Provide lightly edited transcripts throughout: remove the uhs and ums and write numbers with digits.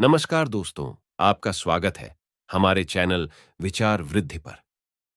नमस्कार दोस्तों, आपका स्वागत है हमारे चैनल विचार वृद्धि पर।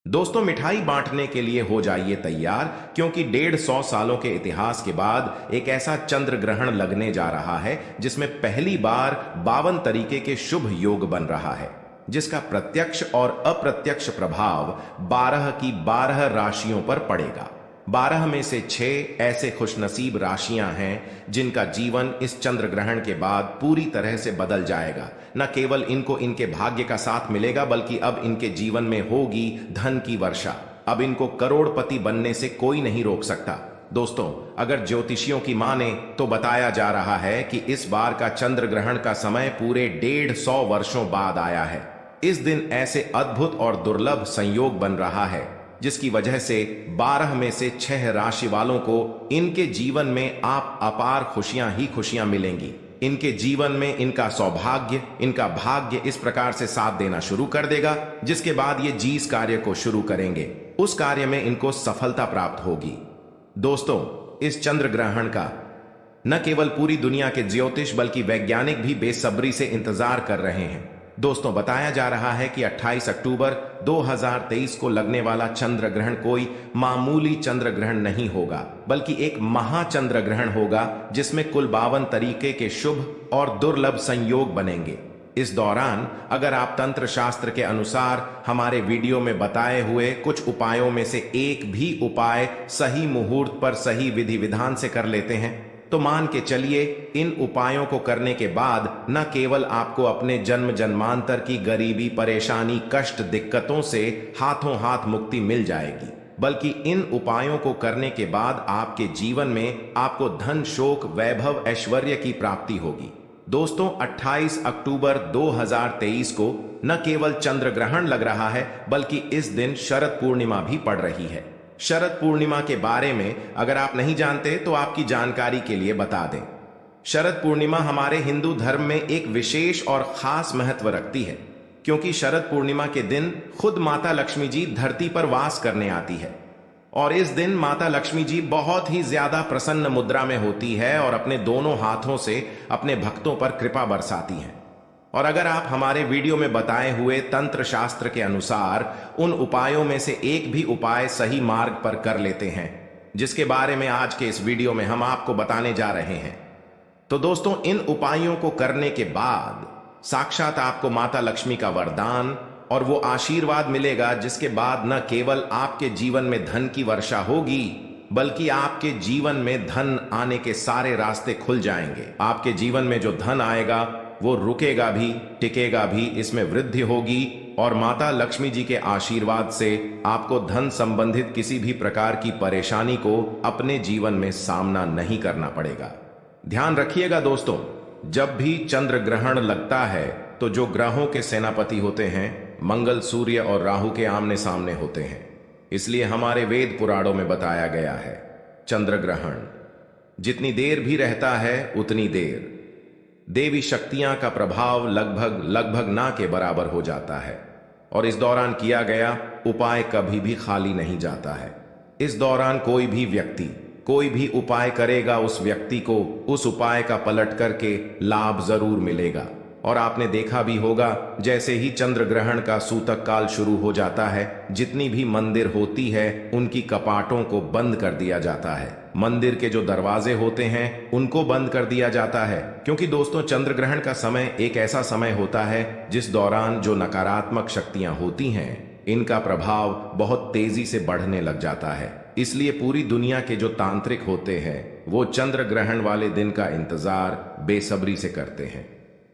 दोस्तों, मिठाई बांटने के लिए हो जाइए तैयार, क्योंकि 150 सालों के इतिहास के बाद एक ऐसा चंद्र ग्रहण लगने जा रहा है जिसमें पहली बार 52 तरीके के शुभ योग बन रहा है, जिसका प्रत्यक्ष और अप्रत्यक्ष प्रभाव 12 की 12 राशियों पर पड़ेगा। 12 में से 6 ऐसे खुशनसीब राशियां हैं जिनका जीवन इस चंद्र ग्रहण के बाद पूरी तरह से बदल जाएगा। न केवल इनको इनके भाग्य का साथ मिलेगा, बल्कि अब इनके जीवन में होगी धन की वर्षा। अब इनको करोड़पति बनने से कोई नहीं रोक सकता। दोस्तों, अगर ज्योतिषियों की माने तो बताया जा रहा है कि इस बार का चंद्र ग्रहण का समय पूरे 150 वर्षों बाद आया है। इस दिन ऐसे अद्भुत और दुर्लभ संयोग बन रहा है जिसकी वजह से 12 में से 6 राशि वालों को इनके जीवन में आप अपार खुशियां ही खुशियां मिलेंगी। इनके जीवन में इनका सौभाग्य, इनका भाग्य इस प्रकार से साथ देना शुरू कर देगा, जिसके बाद ये जिस कार्य को शुरू करेंगे उस कार्य में इनको सफलता प्राप्त होगी। दोस्तों, इस चंद्र ग्रहण का न केवल पूरी दुनिया के ज्योतिष बल्कि वैज्ञानिक भी बेसब्री से इंतजार कर रहे हैं। दोस्तों, बताया जा रहा है कि 28 अक्टूबर 2023 को लगने वाला चंद्र ग्रहण कोई मामूली चंद्र ग्रहण नहीं होगा, बल्कि एक महाचंद्र ग्रहण होगा जिसमें कुल 52 तरीके के शुभ और दुर्लभ संयोग बनेंगे। इस दौरान अगर आप तंत्र शास्त्र के अनुसार हमारे वीडियो में बताए हुए कुछ उपायों में से एक भी उपाय सही मुहूर्त पर सही विधि विधान से कर लेते हैं तो मान के चलिए, इन उपायों को करने के बाद न केवल आपको अपने जन्म जन्मांतर की गरीबी, परेशानी, कष्ट, दिक्कतों से हाथों हाथ मुक्ति मिल जाएगी, बल्कि इन उपायों को करने के बाद आपके जीवन में आपको धन, शोक, वैभव, ऐश्वर्य की प्राप्ति होगी। दोस्तों, 28 अक्टूबर 2023 को न केवल चंद्र ग्रहण लग रहा है, बल्कि इस दिन शरद पूर्णिमा भी पड़ रही है। शरद पूर्णिमा के बारे में अगर आप नहीं जानते तो आपकी जानकारी के लिए बता दें। शरद पूर्णिमा हमारे हिंदू धर्म में एक विशेष और खास महत्व रखती है, क्योंकि शरद पूर्णिमा के दिन खुद माता लक्ष्मी जी धरती पर वास करने आती है और इस दिन माता लक्ष्मी जी बहुत ही ज्यादा प्रसन्न मुद्रा में होती है और अपने दोनों हाथों से अपने भक्तों पर कृपा बरसाती हैं। और अगर आप हमारे वीडियो में बताए हुए तंत्र शास्त्र के अनुसार उन उपायों में से एक भी उपाय सही मार्ग पर कर लेते हैं, जिसके बारे में आज के इस वीडियो में हम आपको बताने जा रहे हैं, तो दोस्तों, इन उपायों को करने के बाद साक्षात आपको माता लक्ष्मी का वरदान और वो आशीर्वाद मिलेगा, जिसके बाद न केवल आपके जीवन में धन की वर्षा होगी, बल्कि आपके जीवन में धन आने के सारे रास्ते खुल जाएंगे। आपके जीवन में जो धन आएगा वो रुकेगा भी, टिकेगा भी, इसमें वृद्धि होगी और माता लक्ष्मी जी के आशीर्वाद से आपको धन संबंधित किसी भी प्रकार की परेशानी को अपने जीवन में सामना नहीं करना पड़ेगा। ध्यान रखिएगा दोस्तों, जब भी चंद्र ग्रहण लगता है तो जो ग्रहों के सेनापति होते हैं मंगल, सूर्य और राहु के आमने सामने होते हैं। इसलिए हमारे वेद पुराणों में बताया गया है, चंद्र ग्रहण जितनी देर भी रहता है उतनी देर देवी शक्तियां का प्रभाव लगभग ना के बराबर हो जाता है और इस दौरान किया गया उपाय कभी भी खाली नहीं जाता है। इस दौरान कोई भी व्यक्ति कोई भी उपाय करेगा, उस व्यक्ति को उस उपाय का पलट करके लाभ जरूर मिलेगा। और आपने देखा भी होगा, जैसे ही चंद्र ग्रहण का सूतक काल शुरू हो जाता है, जितनी भी मंदिर होती है उनकी कपाटों को बंद कर दिया जाता है। मंदिर के जो दरवाजे होते हैं उनको बंद कर दिया जाता है, क्योंकि दोस्तों, चंद्र ग्रहण का समय एक ऐसा समय होता है जिस दौरान जो नकारात्मक शक्तियां होती हैं इनका प्रभाव बहुत तेजी से बढ़ने लग जाता है। इसलिए पूरी दुनिया के जो तांत्रिक होते हैं वो चंद्र ग्रहण वाले दिन का इंतजार बेसब्री से करते हैं,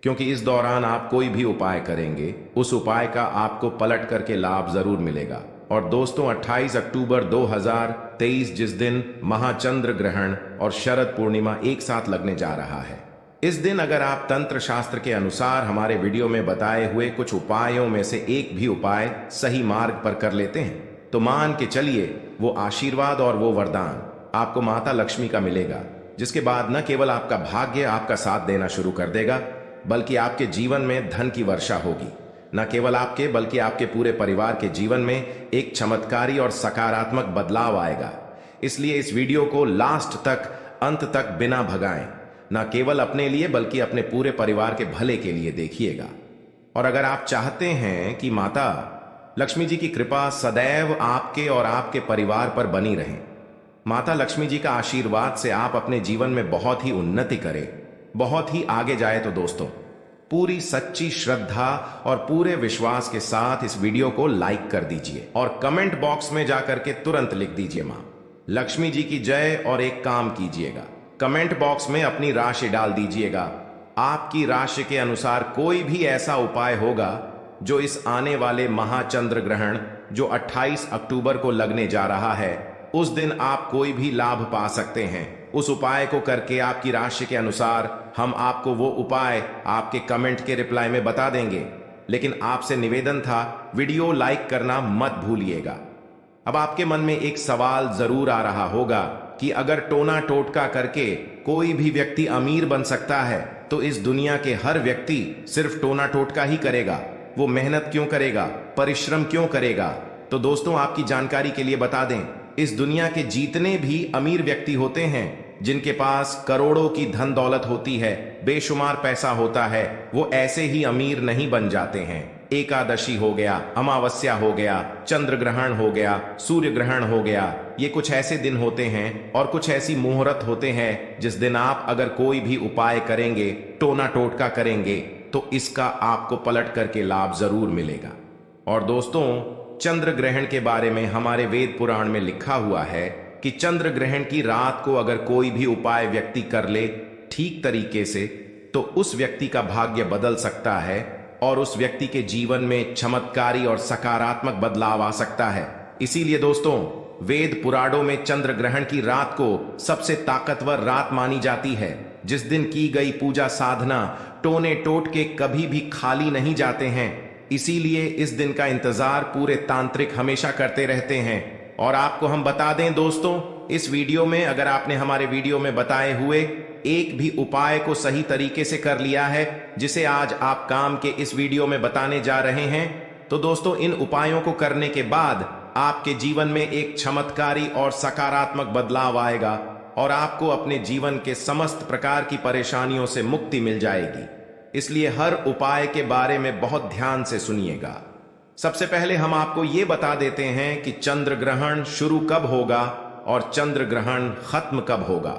क्योंकि इस दौरान आप कोई भी उपाय करेंगे उस उपाय का आपको पलट करके लाभ जरूर मिलेगा। और दोस्तों, 28 अक्टूबर 2023 जिस दिन महाचंद्र ग्रहण और शरद पूर्णिमा एक साथ लगने जा रहा है, इस दिन अगर आप तंत्र शास्त्र के अनुसार हमारे वीडियो में बताए हुए कुछ उपायों में से एक भी उपाय सही मार्ग पर कर लेते हैं तो मान के चलिए वो आशीर्वाद और वो वरदान आपको माता लक्ष्मी का मिलेगा, जिसके बाद न केवल आपका भाग्य आपका साथ देना शुरू कर देगा, बल्कि आपके जीवन में धन की वर्षा होगी। न केवल आपके बल्कि आपके पूरे परिवार के जीवन में एक चमत्कारी और सकारात्मक बदलाव आएगा। इसलिए इस वीडियो को लास्ट तक, अंत तक बिना भगाएं न केवल अपने लिए बल्कि अपने पूरे परिवार के भले के लिए देखिएगा। और अगर आप चाहते हैं कि माता लक्ष्मी जी की कृपा सदैव आपके और आपके परिवार पर बनी रहे, माता लक्ष्मी जी का आशीर्वाद से आप अपने जीवन में बहुत ही उन्नति करें, बहुत ही आगे जाए, तो दोस्तों पूरी सच्ची श्रद्धा और पूरे विश्वास के साथ इस वीडियो को लाइक कर दीजिए और कमेंट बॉक्स में जाकर के तुरंत लिख दीजिए मां लक्ष्मी जी की जय। और एक काम कीजिएगा, कमेंट बॉक्स में अपनी राशि डाल दीजिएगा। आपकी राशि के अनुसार कोई भी ऐसा उपाय होगा जो इस आने वाले महाचंद्र ग्रहण जो 28 अक्टूबर को लगने जा रहा है, उस दिन आप कोई भी लाभ पा सकते हैं। उस उपाय को करके आपकी राशि के अनुसार हम आपको वो उपाय आपके कमेंट के रिप्लाई में बता देंगे। लेकिन आपसे निवेदन था, वीडियो लाइक करना मत भूलिएगा। अब आपके मन में एक सवाल जरूर आ रहा होगा कि अगर टोना टोटका करके कोई भी व्यक्ति अमीर बन सकता है तो इस दुनिया के हर व्यक्ति सिर्फ टोना टोटका ही करेगा, वो मेहनत क्यों करेगा, परिश्रम क्यों करेगा? तो दोस्तों आपकी जानकारी के लिए बता दें, इस दुनिया के जितने भी अमीर व्यक्ति होते हैं जिनके पास करोड़ों की धन दौलत होती है, बेशुमार पैसा होता है, वो ऐसे ही अमीर नहीं बन जाते हैं। एकादशी हो गया, अमावस्या हो गया, चंद्र ग्रहण हो गया, सूर्य ग्रहण हो गया, ये कुछ ऐसे दिन होते हैं और कुछ ऐसी मुहूर्त होते हैं जिस दिन आप अगर कोई भी उपाय करेंगे, टोना टोटका करेंगे, तो इसका आपको पलट करके लाभ जरूर मिलेगा। और दोस्तों चंद्र ग्रहण के बारे में हमारे वेद पुराण में लिखा हुआ है कि चंद्र ग्रहण की रात को अगर कोई भी उपाय व्यक्ति कर ले ठीक तरीके से, तो उस व्यक्ति का भाग्य बदल सकता है और उस व्यक्ति के जीवन में चमत्कारी और सकारात्मक बदलाव आ सकता है। इसीलिए दोस्तों वेद पुराणों में चंद्र ग्रहण की रात को सबसे ताकतवर रात मानी जाती है। जिस दिन की गई पूजा साधना टोने टोटके कभी भी खाली नहीं जाते हैं। इसीलिए इस दिन का इंतजार पूरे तांत्रिक हमेशा करते रहते हैं। और आपको हम बता दें दोस्तों, इस वीडियो में अगर आपने हमारे वीडियो में बताए हुए एक भी उपाय को सही तरीके से कर लिया है, जिसे आज आप काम के इस वीडियो में बताने जा रहे हैं, तो दोस्तों इन उपायों को करने के बाद आपके जीवन में एक चमत्कारी और सकारात्मक बदलाव आएगा और आपको अपने जीवन के समस्त प्रकार की परेशानियों से मुक्ति मिल जाएगी। इसलिए हर उपाय के बारे में बहुत ध्यान से सुनिएगा। सबसे पहले हम आपको ये बता देते हैं कि चंद्र ग्रहण शुरू कब होगा और चंद्र ग्रहण खत्म कब होगा।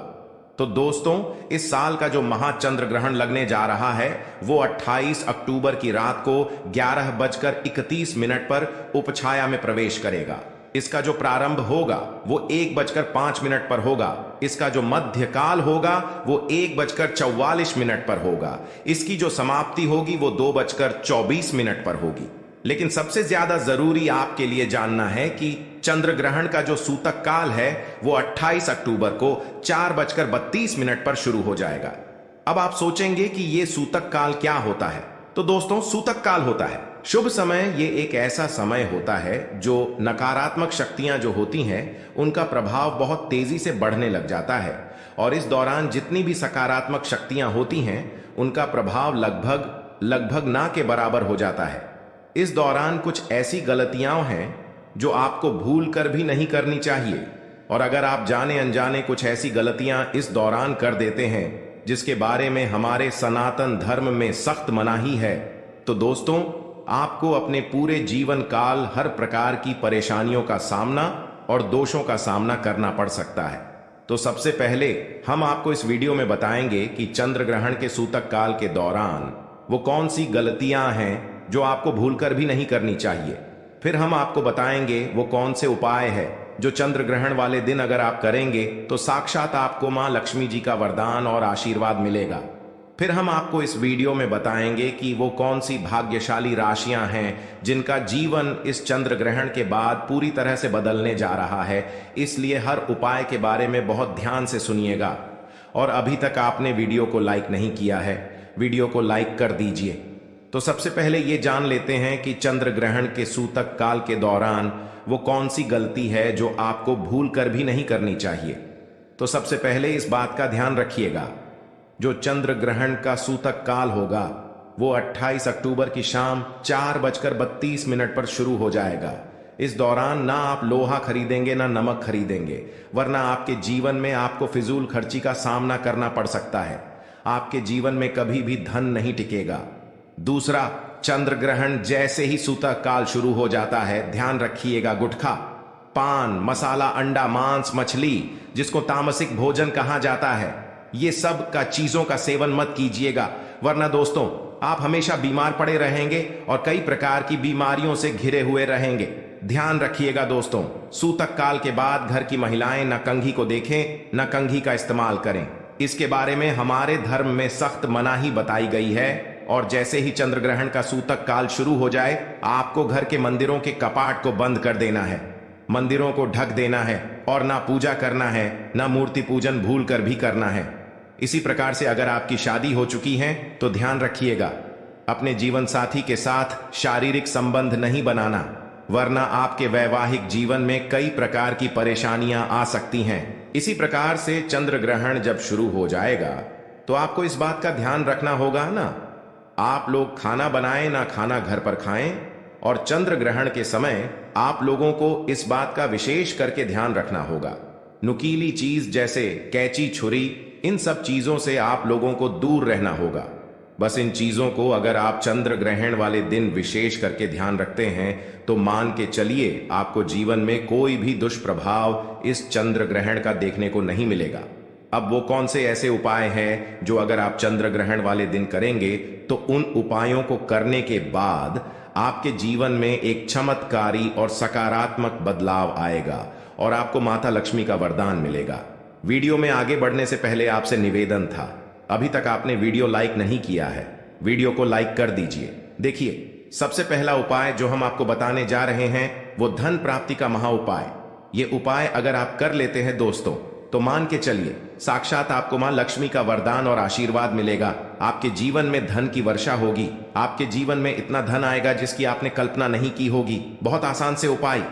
तो दोस्तों इस साल का जो महाचंद्र ग्रहण लगने जा रहा है वो 28 अक्टूबर की रात को 11:31 पर उपछाया में प्रवेश करेगा। इसका जो प्रारंभ होगा वो 1:05 पर होगा। इसका जो मध्यकाल होगा वो 1:44 पर होगा। इसकी जो समाप्ति होगी वो 2:24 पर होगी। लेकिन सबसे ज्यादा जरूरी आपके लिए जानना है कि चंद्र ग्रहण का जो सूतक काल है वो 28 अक्टूबर को 4:32 पर शुरू हो जाएगा। अब आप सोचेंगे कि ये सूतक काल क्या होता है? तो दोस्तों सूतक काल होता है शुभ समय। ये एक ऐसा समय होता है जो नकारात्मक शक्तियां जो होती हैं उनका प्रभाव बहुत तेजी से बढ़ने लग जाता है और इस दौरान जितनी भी सकारात्मक शक्तियां होती हैं उनका प्रभाव लगभग ना के बराबर हो जाता है। इस दौरान कुछ ऐसी गलतियां हैं जो आपको भूल कर भी नहीं करनी चाहिए और अगर आप जाने अनजाने कुछ ऐसी गलतियां इस दौरान कर देते हैं जिसके बारे में हमारे सनातन धर्म में सख्त मनाही है, तो दोस्तों आपको अपने पूरे जीवन काल हर प्रकार की परेशानियों का सामना और दोषों का सामना करना पड़ सकता है। तो सबसे पहले हम आपको इस वीडियो में बताएंगे कि चंद्र ग्रहण के सूतक काल के दौरान वो कौन सी गलतियां हैं जो आपको भूलकर भी नहीं करनी चाहिए। फिर हम आपको बताएंगे वो कौन से उपाय है जो चंद्र ग्रहण वाले दिन अगर आप करेंगे तो साक्षात आपको मां लक्ष्मी जी का वरदान और आशीर्वाद मिलेगा। फिर हम आपको इस वीडियो में बताएंगे कि वो कौन सी भाग्यशाली राशियां हैं जिनका जीवन इस चंद्र ग्रहण के बाद पूरी तरह से बदलने जा रहा है। इसलिए हर उपाय के बारे में बहुत ध्यान से सुनिएगा। और अभी तक आपने वीडियो को लाइक नहीं किया है, वीडियो को लाइक कर दीजिए। तो सबसे पहले ये जान लेते हैं कि चंद्र ग्रहण के सूतक काल के दौरान वो कौन सी गलती है जो आपको भूल कर भी नहीं करनी चाहिए। तो सबसे पहले इस बात का ध्यान रखिएगा, जो चंद्र ग्रहण का सूतक काल होगा वो 28 अक्टूबर की शाम 4:32 पर शुरू हो जाएगा। इस दौरान ना आप लोहा खरीदेंगे ना नमक खरीदेंगे, वरना आपके जीवन में आपको फिजूल खर्ची का सामना करना पड़ सकता है। आपके जीवन में कभी भी धन नहीं टिकेगा। दूसरा, चंद्र ग्रहण जैसे ही सूतक काल शुरू हो जाता है, ध्यान रखिएगा, गुटखा, पान, मसाला, अंडा, मांस, मछली, जिसको तामसिक भोजन कहा जाता है, ये सब का चीजों का सेवन मत कीजिएगा, वरना दोस्तों आप हमेशा बीमार पड़े रहेंगे और कई प्रकार की बीमारियों से घिरे हुए रहेंगे। ध्यान रखिएगा दोस्तों, सूतक काल के बाद घर की महिलाएं न कंघी को देखें, न कंघी का इस्तेमाल करें। इसके बारे में हमारे धर्म में सख्त मनाही बताई गई है। और जैसे ही चंद्र ग्रहण का सूतक काल शुरू हो जाए, आपको घर के मंदिरों के कपाट को बंद कर देना है, मंदिरों को ढक देना है और ना पूजा करना है, ना मूर्ति पूजन भूल कर भी करना है। इसी प्रकार से अगर आपकी शादी हो चुकी है तो ध्यान रखिएगा, अपने जीवन साथी के साथ शारीरिक संबंध नहीं बनाना, वरना आपके वैवाहिक जीवन में कई प्रकार की परेशानियां आ सकती हैं। इसी प्रकार से चंद्र ग्रहण जब शुरू हो जाएगा तो आपको इस बात का ध्यान रखना होगा ना, आप लोग खाना बनाएं ना खाना घर पर खाएं। और चंद्र ग्रहण के समय आप लोगों को इस बात का विशेष करके ध्यान रखना होगा, नुकीली चीज जैसे कैंची, छुरी, इन सब चीजों से आप लोगों को दूर रहना होगा। बस इन चीजों को अगर आप चंद्र ग्रहण वाले दिन विशेष करके ध्यान रखते हैं तो मान के चलिए आपको जीवन में कोई भी दुष्प्रभाव इस चंद्र ग्रहण का देखने को नहीं मिलेगा। अब वो कौन से ऐसे उपाय हैं जो अगर आप चंद्र ग्रहण वाले दिन करेंगे तो उन उपायों को करने के बाद आपके जीवन में एक चमत्कारी और सकारात्मक बदलाव आएगा और आपको माता लक्ष्मी का वरदान मिलेगा। वीडियो में आगे बढ़ने से पहले आपसे निवेदन था, अभी तक आपने वीडियो लाइक नहीं किया है, वीडियो को लाइक कर दीजिए। देखिए, सबसे पहला उपाय जो हम आपको बताने जा रहे हैं वो धन प्राप्ति का महा उपाय। ये उपाय अगर आप कर लेते हैं दोस्तों तो मान के चलिए साक्षात आपको मां लक्ष्मी का वरदान और आशीर्वाद मिलेगा, आपके जीवन में धन की वर्षा होगी, आपके जीवन में इतना धन आएगा जिसकी आपने कल्पना नहीं की होगी। बहुत आसान से उपाय,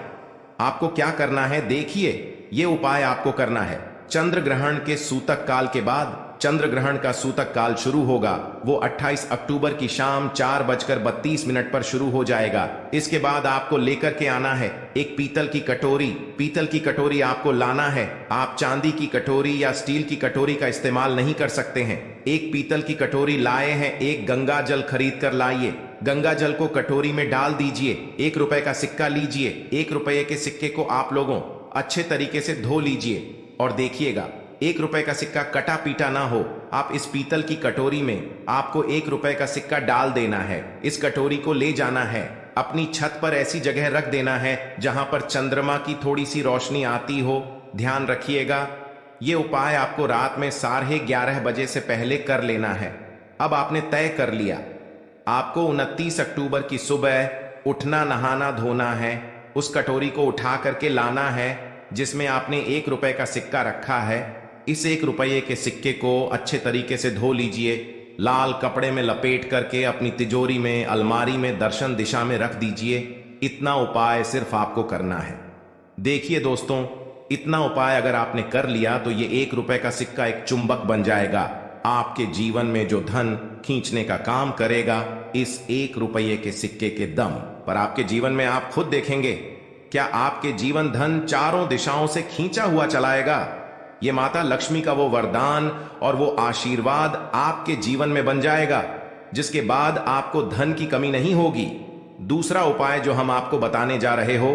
आपको क्या करना है देखिए, ये उपाय आपको करना है। चंद्र ग्रहण के सूतक काल के बाद चंद्र ग्रहण का सूतक काल शुरू होगा, वो 28 अक्टूबर की शाम 4:32 पर शुरू हो जाएगा। इसके बाद आपको लेकर के आना है एक पीतल की कटोरी, पीतल की कटोरी आपको लाना है, आप चांदी की कटोरी या स्टील की कटोरी का इस्तेमाल नहीं कर सकते हैं। एक पीतल की कटोरी लाए हैं, एक गंगा जल खरीद कर लाइए, गंगा जल को कटोरी में डाल दीजिए, 1 रुपए का सिक्का लीजिए, 1 रुपए के सिक्के को आप लोगों अच्छे तरीके से धो लीजिए और देखिएगा 1 रुपए का सिक्का कटा पीटा ना हो। आप इस पीतल की कटोरी में आपको 1 रुपए का सिक्का डाल देना है, इस कटोरी को ले जाना है, अपनी छत पर ऐसी जगह रख देना है जहां पर चंद्रमा की थोड़ी सी रोशनी आती हो। ध्यान रखिएगा, ये उपाय आपको रात में 11:30 बजे से पहले कर लेना है। अब आपने तय कर लिया, आपको 29 अक्टूबर की सुबह उठना, नहाना धोना है, उस कटोरी को उठा करके लाना है जिसमें आपने 1 रुपए का सिक्का रखा है। इस 1 रुपये के सिक्के को अच्छे तरीके से धो लीजिए, लाल कपड़े में लपेट करके अपनी तिजोरी में, अलमारी में दर्शन दिशा में रख दीजिए। इतना उपाय सिर्फ आपको करना है। देखिए दोस्तों, इतना उपाय अगर आपने कर लिया तो ये 1 रुपए का सिक्का एक चुंबक बन जाएगा, आपके जीवन में जो धन खींचने का काम करेगा इस 1 रुपये के सिक्के के दम पर। आपके जीवन में आप खुद देखेंगे क्या आपके जीवन धन चारों दिशाओं से खींचा हुआ चलाएगा। ये माता लक्ष्मी का वो वरदान और वो आशीर्वाद आपके जीवन में बन जाएगा, जिसके बाद आपको धन की कमी नहीं होगी। दूसरा उपाय जो हम आपको बताने जा रहे हो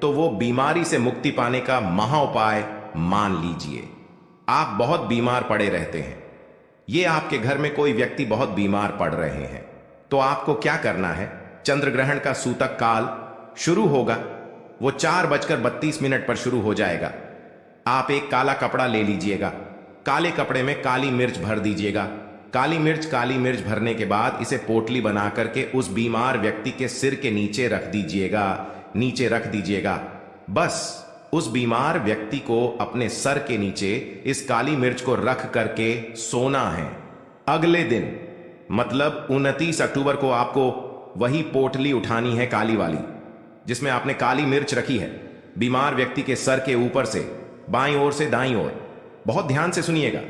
तो वो बीमारी से मुक्ति पाने का महा उपाय मान लीजिए। आप बहुत बीमार पड़े रहते हैं, ये आपके घर में कोई व्यक्ति बहुत बीमार पड़ रहे हैं, तो आपको क्या करना है, चंद्र ग्रहण का सूतक काल शुरू होगा, वो 4:32 पर शुरू हो जाएगा। आप एक काला कपड़ा ले लीजिएगा, काले कपड़े में काली मिर्च भर दीजिएगा। काली मिर्च भरने के बाद इसे पोटली बना करके उस बीमार व्यक्ति के सिर के नीचे रख दीजिएगा, नीचे रख दीजिएगा। बस उस बीमार व्यक्ति को अपने सर के नीचे इस काली मिर्च को रख करके सोना है। अगले दिन मतलब 29 अक्टूबर को आपको वही पोटली उठानी है, काली वाली, जिसमें आपने काली मिर्च रखी है, बीमार व्यक्ति के सर के ऊपर से बाईं ओर से दाईं ओर, बहुत ध्यान से सुनिएगा,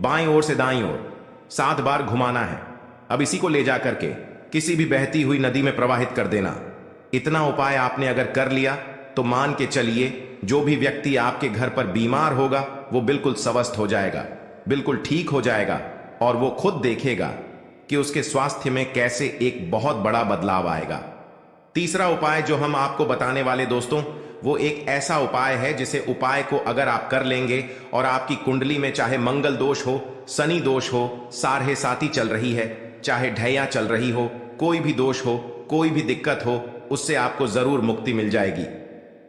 बाईं ओर से दाईं ओर 7 बार घुमाना है। अब इसी को ले जा करके किसी भी बहती हुई नदी में प्रवाहित कर देना। इतना उपाय आपने अगर कर लिया तो मान के चलिए जो भी व्यक्ति आपके घर पर बीमार होगा वो बिल्कुल स्वस्थ हो जाएगा, बिल्कुल ठीक हो जाएगा और वो खुद देखेगा कि उसके स्वास्थ्य में कैसे एक बहुत बड़ा बदलाव आएगा। तीसरा उपाय जो हम आपको बताने वाले दोस्तों, वो एक ऐसा उपाय है जिसे उपाय को अगर आप कर लेंगे और आपकी कुंडली में चाहे मंगल दोष हो, शनि दोष हो, सारहे साती चल रही है, चाहे ढैया चल रही हो, कोई भी दोष हो, कोई भी दिक्कत हो, उससे आपको जरूर मुक्ति मिल जाएगी।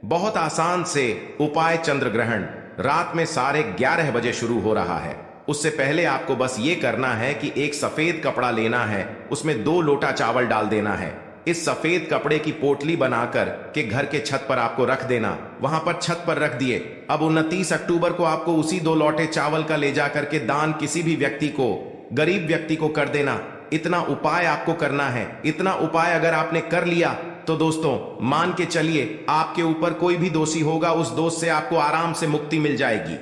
बहुत आसान से उपाय चंद्र ग्रहण रात में 11:30 बजे शुरू हो रहा है। उससे पहले आपको बस ये करना है कि एक सफेद कपड़ा लेना है, उसमें 2 लोटा चावल डाल देना है। इस सफेद कपड़े की पोटली बनाकर के घर के छत पर आपको रख देना, वहां पर छत पर रख दिए। अब 29 अक्टूबर को आपको उसी 2 लोटे चावल का ले जाकर के दान किसी भी व्यक्ति को, गरीब व्यक्ति को कर देना। इतना उपाय आपको करना है। इतना उपाय अगर आपने कर लिया तो दोस्तों मान के चलिए आपके ऊपर कोई भी दोषी होगा, उस दोष से आपको आराम से मुक्ति मिल जाएगी।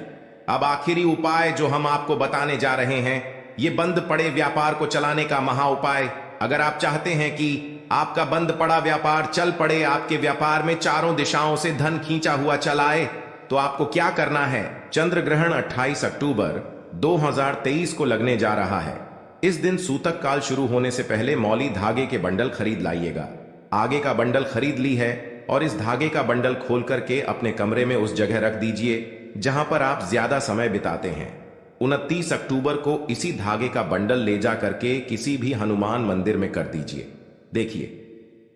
अब आखिरी उपाय जो हम आपको बताने जा रहे हैं, ये बंद पड़े व्यापार को चलाने का महा उपाय। अगर आप चाहते हैं कि आपका बंद पड़ा व्यापार चल पड़े, आपके व्यापार में चारों दिशाओं से धन खींचा हुआ चल आए, तो आपको क्या करना है? चंद्र ग्रहण 28 अक्टूबर 2023 को लगने जा रहा है। इस दिन सूतक काल शुरू होने से पहले मौली धागे के बंडल खरीद लाइएगा। आगे का बंडल खरीद ली है और इस धागे का बंडल खोल करके अपने कमरे में उस जगह रख दीजिए जहां पर आप ज्यादा समय बिताते हैं। 29 अक्टूबर को इसी धागे का बंडल ले जा करके किसी भी हनुमान मंदिर में कर दीजिए। देखिए,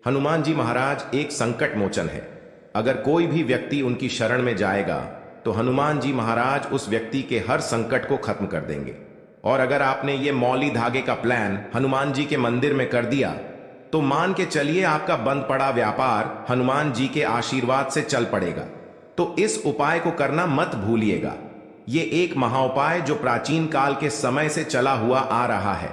हनुमान जी महाराज एक संकट मोचन है। अगर कोई भी व्यक्ति उनकी शरण में जाएगा तो हनुमान जी महाराज उस व्यक्ति के हर संकट को खत्म कर देंगे। और अगर आपने ये मौली धागे का प्लान हनुमान जी के मंदिर में कर दिया तो मान के चलिए आपका बंद पड़ा व्यापार हनुमान जी के आशीर्वाद से चल पड़ेगा। तो इस उपाय को करना मत भूलिएगा। ये एक महाउपाय जो प्राचीन काल के समय से चला हुआ आ रहा है।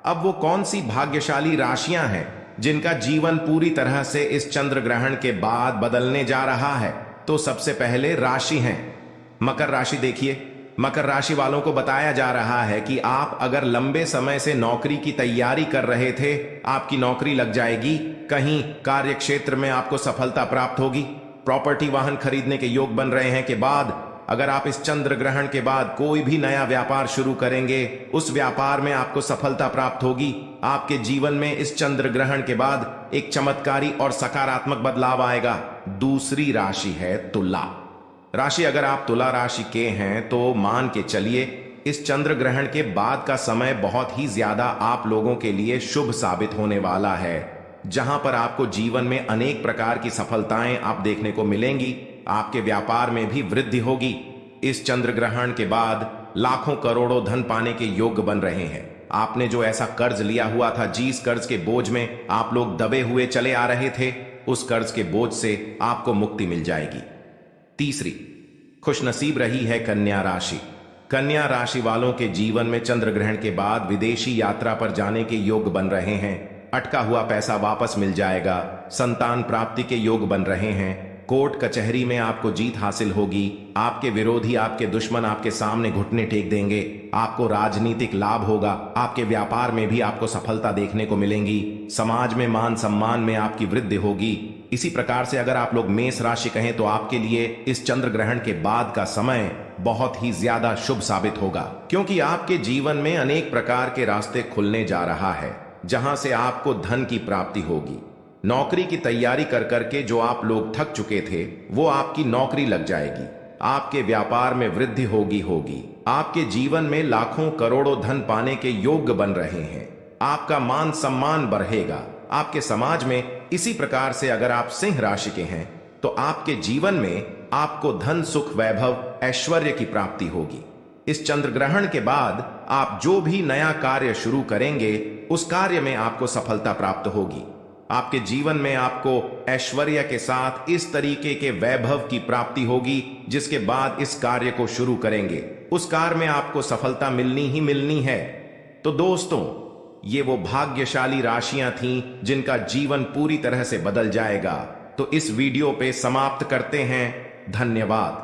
अब वो कौन सी भाग्यशाली राशियां हैं जिनका जीवन पूरी तरह से इस चंद्र ग्रहण के बाद बदलने जा रहा है? तो सबसे पहले राशि है मकर राशि। देखिए, मकर राशि वालों को बताया जा रहा है कि आप अगर लंबे समय से नौकरी की तैयारी कर रहे थे, आपकी नौकरी लग जाएगी। कहीं कार्य क्षेत्र में आपको सफलता प्राप्त होगी। प्रॉपर्टी वाहन खरीदने के योग बन रहे हैं के बाद अगर आप इस चंद्र ग्रहण के बाद कोई भी नया व्यापार शुरू करेंगे, उस व्यापार में आपको सफलता प्राप्त होगी। आपके जीवन में इस चंद्र ग्रहण के बाद एक चमत्कारी और सकारात्मक बदलाव आएगा। दूसरी राशि है तुला राशि। अगर आप तुला राशि के हैं तो मान के चलिए इस चंद्र ग्रहण के बाद का समय बहुत ही ज्यादा आप लोगों के लिए शुभ साबित होने वाला है, जहां पर आपको जीवन में अनेक प्रकार की सफलताएं आप देखने को मिलेंगी। आपके व्यापार में भी वृद्धि होगी। इस चंद्र ग्रहण के बाद लाखों करोड़ों धन पाने के योग बन रहे हैं। आपने जो ऐसा कर्ज लिया हुआ था, जिस कर्ज के बोझ में आप लोग दबे हुए चले आ रहे थे, उस कर्ज के बोझ से आपको मुक्ति मिल जाएगी। तीसरी खुशनसीब रही है कन्या राशि। कन्या राशि वालों के जीवन में चंद्र ग्रहण के बाद विदेशी यात्रा पर जाने के योग बन रहे हैं। अटका हुआ पैसा वापस मिल जाएगा। संतान प्राप्ति के योग बन रहे हैं। कोर्ट कचहरी में आपको जीत हासिल होगी। आपके विरोधी, आपके दुश्मन आपके सामने घुटने टेक देंगे। आपको राजनीतिक लाभ होगा। आपके व्यापार में भी आपको सफलता देखने को मिलेंगी। समाज में मान सम्मान में आपकी वृद्धि होगी। इसी प्रकार से अगर आप लोग मेष राशि कहें तो आपके लिए इस चंद्र ग्रहण के बाद का समय बहुत ही ज्यादा शुभ साबित होगा, क्योंकि आपके जीवन में अनेक प्रकार के रास्ते खुलने जा रहा है, जहां से आपको धन की प्राप्ति होगी। नौकरी की तैयारी कर करके जो आप लोग थक चुके थे, वो आपकी नौकरी लग जाएगी। आपके व्यापार में वृद्धि होगी। आपके जीवन में लाखों करोड़ों धन पाने के योग बन रहे हैं। आपका मान सम्मान बढ़ेगा। आपके समाज में इसी प्रकार से अगर आप सिंह राशि के हैं तो आपके जीवन में आपको धन, सुख, वैभव, ऐश्वर्य की प्राप्ति होगी। इस चंद्र ग्रहण के बाद आप जो भी नया कार्य शुरू करेंगे, उस कार्य में आपको सफलता प्राप्त होगी। आपके जीवन में आपको ऐश्वर्य के साथ इस तरीके के वैभव की प्राप्ति होगी, जिसके बाद इस कार्य को शुरू करेंगे, उस कार्य में आपको सफलता मिलनी ही मिलनी है। तो दोस्तों, ये वो भाग्यशाली राशियां थीं जिनका जीवन पूरी तरह से बदल जाएगा। तो इस वीडियो पे समाप्त करते हैं। धन्यवाद।